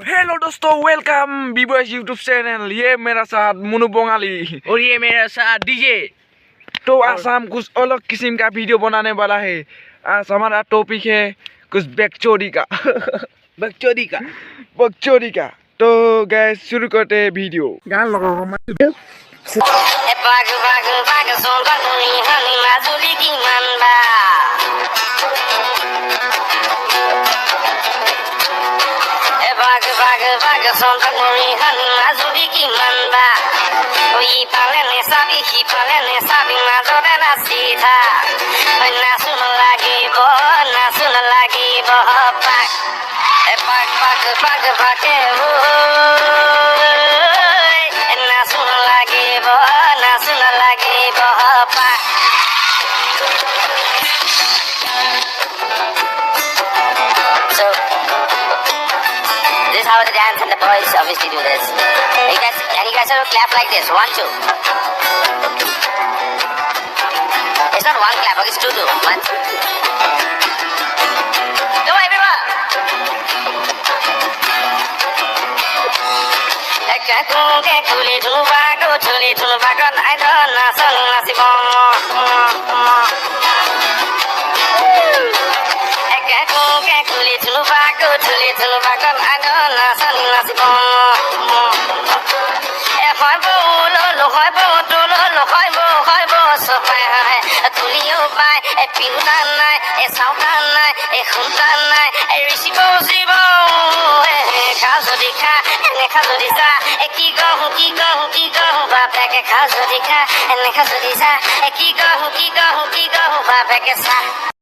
Hello दोस्तों, welcome बीबॉयज YouTube channel. ये मेरा साथ मुनु बंगाली और ये मेरा साथ डीजे। तो आज हम कुछ अलग किस्म का वीडियो बनाने वाला है। आज हमारा टॉपिक है कुछ बकचोदी का बकचोदी का। तो गाइस शुरू करते हैं video. Sontak murihan mazuri ki manda oi palene sabi mazore na sitha na sun lagi bo pak pak ho na sun lagi bo pak so this is how the dance and the boys obviously do this. Can you guys sort of clap like this? 1, 2. It's not one clap, okay, it's 2, 2. 1, 2. Come on, everyone. I